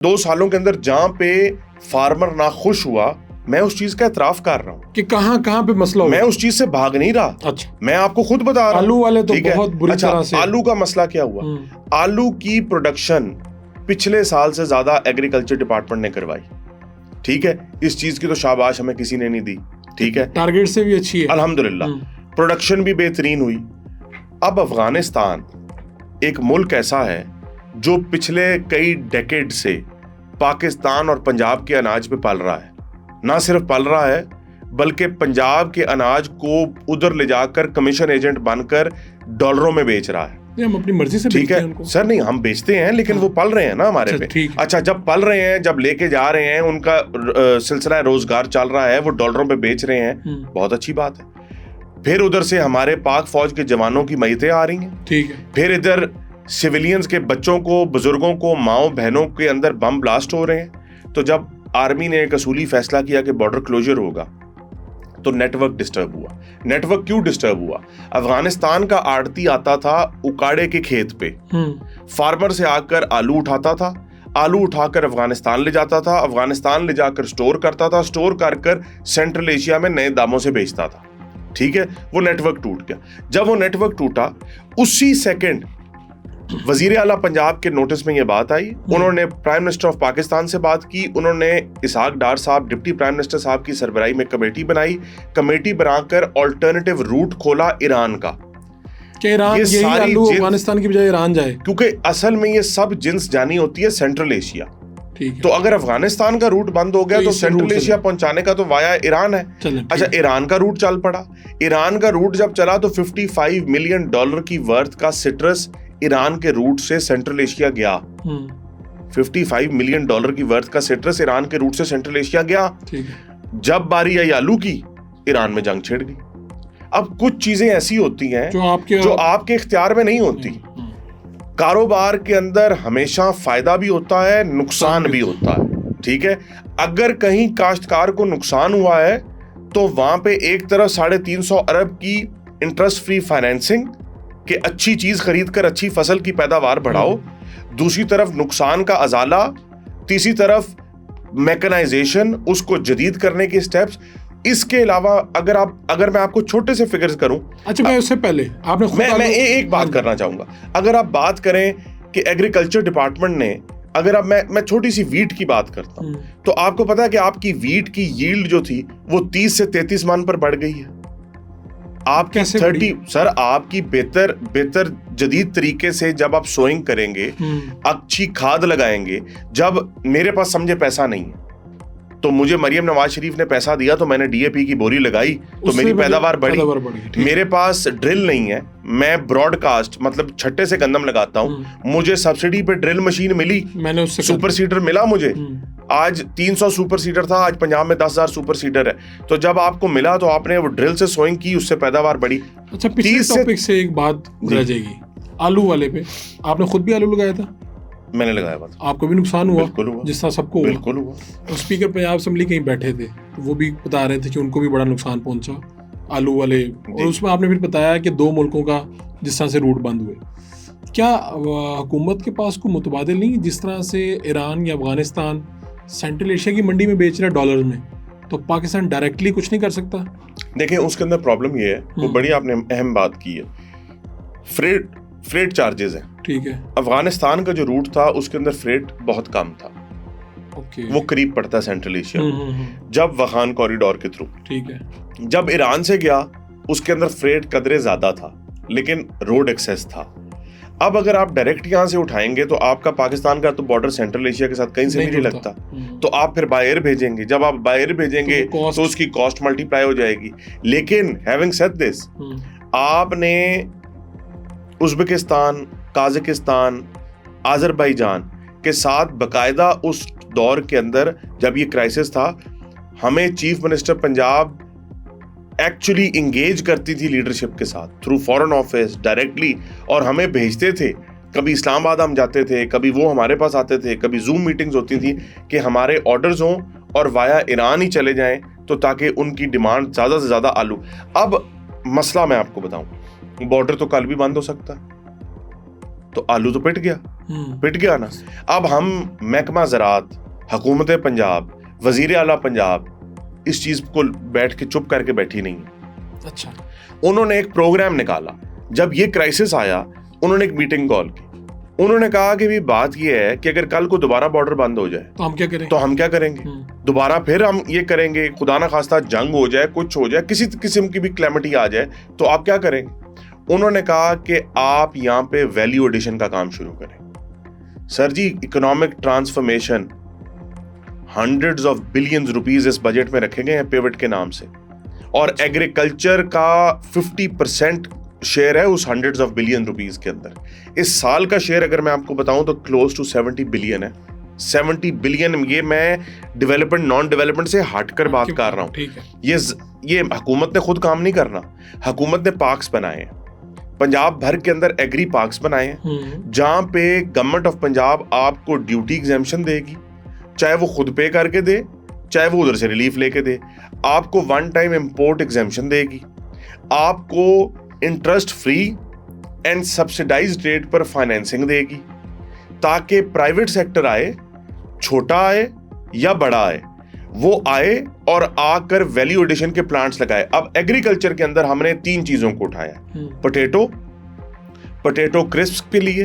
2 सालों के अंदर जहां पे फार्मर ना खुश हुआ, मैं उस चीज का एतराफ कर रहा हूं कि कहां पे मसला हुआ। मैं उस चीज से भाग नहीं रहा। अच्छा, मैं आपको खुद बता रहा हूं। आलू वाले तो ठीक है? बहुत बुरी तरह से। आलू का मसला क्या हुआ? आलू की प्रोडक्शन पिछले साल से ज्यादा एग्रीकल्चर डिपार्टमेंट ने करवाई। ठीक है, इस चीज की तो शाबाश हमें किसी ने नहीं दी। ठीक है, टारगेट से भी अच्छी है अल्हम्दुलिल्लाह। प्रोडक्शन भी बेहतरीन हुई। अब अफगानिस्तान एक मुल्क ऐसा है जो पिछले कई डेकेड से पाकिस्तान और पंजाब के अनाज पे पल रहा है। ना सिर्फ पल रहा है बल्कि पंजाब के अनाज को उधर ले जाकर कमीशन एजेंट बनकर डॉलरों में बेच रहा है। हम अपनी मर्जी से ठीक है उनको। सर, नहीं हम बेचते हैं लेकिन वो पल रहे हैं ना हमारे पे। अच्छा, जब पल रहे हैं, जब लेके जा रहे हैं, उनका सिलसिला रोजगार चल रहा है, वो डॉलरों पे बेच रहे हैं, बहुत अच्छी बात है। फिर उधर से हमारे पाक फौज के जवानों की मैयतें आ रही हैं। ठीक है, फिर इधर सिविलियंस के बच्चों को, बुजुर्गों को, माओ बहनों के अंदर बम ब्लास्ट हो रहे हैं। तो जब आर्मी ने एक असूली फैसला किया कि बॉर्डर क्लोजर होगा, तो नेटवर्क डिस्टर्ब हुआ। नेटवर्क क्यों डिस्टर्ब हुआ? अफगानिस्तान का आड़ती आता था उकाड़े के खेत पे, फार्मर से आकर आलू उठाता था, आलू उठाकर अफगानिस्तान ले जाता था, अफगानिस्तान ले जाकर स्टोर करता था, स्टोर कर सेंट्रल एशिया में नए दामों से बेचता था। ठीक है, वो नेटवर्क टूट गया। जब वो नेटवर्क टूटा, उसी सेकंड वजीर आला पंजाब के नोटिस में ये बात आई। उन्होंने प्राइम मिनिस्टर ऑफ पाकिस्तान से बात की, उन्होंने इसहाक डार साहब, डिप्टी प्राइम मिनिस्टर साहब की सरबराही में कमेटी बनाई, कमेटी बनाकर ऑल्टरनेटिव रूट खोला ईरान का। ये सारी आलू अफगानिस्तान की बजाय ईरान जाए, क्योंकि असल में ये सब जिन्स जानी होती है सेंट्रल एशिया। ठीक तो अगर अफगानिस्तान का रूट बंद हो गया तो सेंट्रल एशिया पहुंचाने का तो वाया ईरान है। अच्छा, ईरान का रूट चल पड़ा। ईरान का रूट जब चला तो $55 मिलियन की वर्थ का सिट्रस ईरान के रूट से सेंट्रल एशिया गया। $55 मिलियन की वर्थ का सिट्रस ईरान के रूट से सेंट्रल एशिया गया। जब बारी आई आलू की, ईरान में जंग छिड़ गई। अब कुछ चीजें ऐसी होती हैं जो आपके इख्तियार में नहीं होती। कारोबार के अंदर हमेशा फायदा भी होता है, नुकसान भी होता है। ठीक है, अगर कहीं काश्तकार को नुकसान हुआ है तो वहां पे एक तरफ 350 अरब की इंटरेस्ट फ्री फाइनेंसिंग कि अच्छी चीज खरीद कर अच्छी फसल की पैदावार बढ़ाओ, दूसरी तरफ नुकसान का अजाला, तीसरी तरफ मैकेनाइजेशन, उसको जदीद करने के स्टेप्स। इसके अलावा अगर मैं आपको छोटे से फिगर्स करूं। अच्छा, मैं उससे पहले मैं एक बात करना चाहूंगा। अगर आप बात करें कि एग्रीकल्चर डिपार्टमेंट ने, अगर अब मैं छोटी सी वीट की बात करता हूं, तो आपको पता है कि आपकी वीट की यील्ड जो थी वो 30 से 33 मन पर बढ़ गई है। आपकी 30 सर, आपकी बेहतर जदीद तरीके से जब आप सोइंग करेंगे, अच्छी खाद लगाएंगे। जब मेरे पास समझे पैसा नहीं है तो मुझे मरियम नवाज शरीफ ने पैसा दिया तो मैंने डीएपी की बोरी लगाई तो मेरी पैदावार बढ़ी। मेरे पास ड्रिल नहीं है, मैं ब्रॉडकास्ट मतलब छट्टे से गंदम लगाता हूँ, मुझे सब्सिडी पे ड्रिल मशीन मिली, मैंने उससे सुपर सीडर मिला मुझे। आज 300 सुपर सीडर था, आज पंजाब में 10,000 सुपर सीडर है। तो जब आपको मिला तो आपने वो ड्रिल से सोइंग की, उससे पैदावार बढ़ी। अच्छा, पिछले टॉपिक से एक बात रह जाएगी, आलू वाले पे। आपने खुद भी आलू लगाया था? मैंने लगाया था। आपको भी नुकसान हुआ? बिल्कुल हुआ, जिस तरह सबको बिल्कुल हुआ। और स्पीकर पंजाब असेंबली कहीं बैठे थे तो वो भी बता रहे थे कि उनको भी बड़ा नुकसान पहुंचा आलू वाले। और उसमें आपने फिर बताया कि 2 मुल्कों का जिस तरह से रूट बंद हुए, क्या हुकूमत के पास कोई मुतबादिल नहीं? जिस तरह से ईरान या अफगानिस्तान सेंट्रल एशिया की मंडी में बेच रहा है डॉलर में, तो पाकिस्तान डायरेक्टली कुछ नहीं कर सकता? देखिए, उसके अंदर प्रॉब्लम ये है, वो बड़ी आपने अहम बात की है, फ्रेट चार्जेस हैं। ठीक है, अफगानिस्तान का जो रूट था उसके अंदर फ्रेट बहुत कम था। वो करीब पड़ता है सेंट्रल एशिया, जब वहान कॉरिडोर के थ्रू। ठीक है, जब ईरान से गया उसके अंदर फ्रेट कदरे ज्यादा था लेकिन रोड एक्सेस था। अब अगर आप डायरेक्ट यहाँ से उठाएंगे तो आपका पाकिस्तान का तो बॉर्डर सेंट्रल एशिया के साथ कहीं से भी नहीं लगता, तो आप फिर बाय एयर भेजेंगे। जब आप बाय एयर भेजेंगे तो उसकी कॉस्ट मल्टीप्लाई हो जाएगी। लेकिन हैविंग सेड दिस, आपने उज्बेकिस्तान, काज़ाकिस्तान, अज़रबैजान के साथ बकायदा उस दौर के अंदर जब ये क्राइसिस था, हमें chief minister Punjab actually engage करती थी लीडरशिप के साथ थ्रू फॉरेन ऑफिस डायरेक्टली, और हमें भेजते थे। कभी इस्लामाबाद हम जाते थे, कभी वो हमारे पास आते थे, कभी जूम मीटिंग्स होती थी कि हमारे ऑर्डर्स हों और वाया ईरान ही चले जाएं, तो ताकि उनकी डिमांड ज़्यादा से ज़्यादा आलू। अब मसला मैं आपको बताऊं, बॉर्डर तो कल भी बंद हो सकता है। तो आलू तो पिट गया ना। अब हम महकमा ज़राअत, हुकूमत पंजाब, वजीर आला पंजाब इस चीज को बैठ के चुप करके बैठी नहीं है। अच्छा, उन्होंने एक प्रोग्राम निकाला। जब ये क्राइसिस आया, उन्होंने एक मीटिंग कॉल की। उन्होंने कहा कि भी बात ये है कि अगर कल को दोबारा बॉर्डर बंद हो जाए तो हम क्या करेंगे? दोबारा फिर हम ये करेंगे, खुदा ना खास्ता जंग हो जाए, कुछ हो जाए, किसी किस्म की भी क्लैमिटी आ जाए, तो आप क्या करेंगे? उन्होंने कहा कि आप यहाँ पे वैल्यू एडिशन का काम शुरू करें। Sir ji, economic transformation, hundreds of billions rupees इस बजट में रखे गए हैं पिवट के नाम से, और एग्रीकल्चर का 50% शेयर है उस हंड्रेड्स ऑफ बिलियन रुपीस के अंदर। इस साल का शेयर अगर मैं आपको बताऊं तो क्लोज टू 70 बिलियन है। 70 बिलियन, ये मैं डेवलपमेंट नॉन डेवलपमेंट से हटकर बात कर रहा हूं। ये हुकूमत ने खुद काम नहीं करना, हुकूमत ने पार्क्स बनाए हैं, पंजाब भर के अंदर एग्री पार्क्स बनाए हैं, जहां पे गवर्नमेंट ऑफ पंजाब आपको ड्यूटी एग्जेम्पशन देगी, चाहे वो खुद पे करके दे, चाहे वो उधर से रिलीफ लेके दे। आपको वन टाइम इंपोर्ट एग्जेम्पशन देगी, आपको interest free and subsidised rate पर फाइनेंसिंग देगी, ताकि प्राइवेट सेक्टर आए, छोटा आए या बड़ा आए, वो आए और आकर वैल्यू एडिशन के प्लांट्स लगाए। अब एग्रीकल्चर के अंदर हमने 3 चीजों को उठाया, पोटैटो क्रिस्प्स के लिए,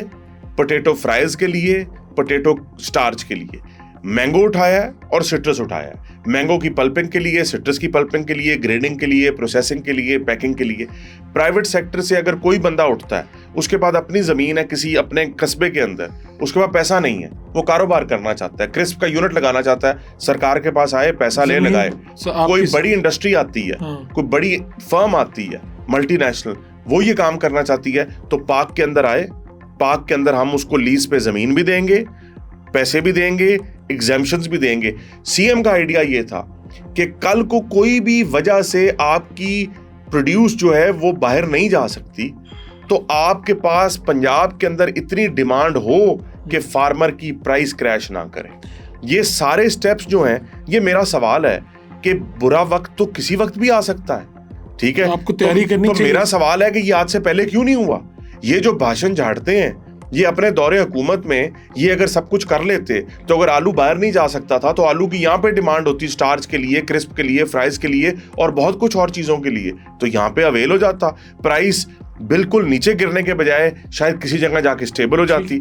पोटैटो फ्राइज के लिए, पोटैटो स्टार्च के लिए। मैंगो उठाया है और सिट्रस उठाया है। मैंगो की पल्पिंग के लिए, सिट्रस की पल्पिंग के लिए, ग्रेडिंग के लिए, प्रोसेसिंग के लिए, पैकिंग के लिए। प्राइवेट सेक्टर से अगर कोई बंदा उठता है, उसके पास अपनी जमीन है किसी अपने कस्बे के अंदर, उसके पास पैसा नहीं है, वो कारोबार करना चाहता है, क्रिस्प का यूनिट लगाना चाहता है, सरकार के पास आए, पैसा ले लगाए। कोई बड़ी इंडस्ट्री आती है, कोई बड़ी फर्म आती है मल्टीनेशनल, वो ये काम करना चाहती है, तो पार्क के अंदर आए, पार्क के अंदर हम उसको लीज पे जमीन भी देंगे, पैसे भी देंगे, एग्जेम्पशंस भी देंगे। सीएम का आइडिया ये था कि कल को कोई भी वजह से आपकी प्रोड्यूस जो है वो बाहर नहीं जा सकती, तो आपके पास पंजाब के अंदर इतनी डिमांड हो कि फार्मर की प्राइस क्रैश ना करे। ये सारे स्टेप्स जो हैं, ये मेरा सवाल है कि बुरा वक्त तो किसी वक्त भी आ सकता है, ठीक है, आपको तैयारी करनी चाहिए। मेरा सवाल है कि ये आज से पहले क्यों नहीं हुआ? ये जो भाषण झाड़ते हैं, ये अपने दौरे हुकूमत में ये अगर सब कुछ कर लेते, तो अगर आलू बाहर नहीं जा सकता था, तो आलू की यहाँ पे डिमांड होती, स्टार्च के लिए, क्रिस्प के लिए, फ्राइज के लिए और बहुत कुछ और चीजों के लिए, तो यहाँ पे अवेल हो जाता, प्राइस बिल्कुल नीचे गिरने के बजाय शायद किसी जगह जाके स्टेबल हो जाती।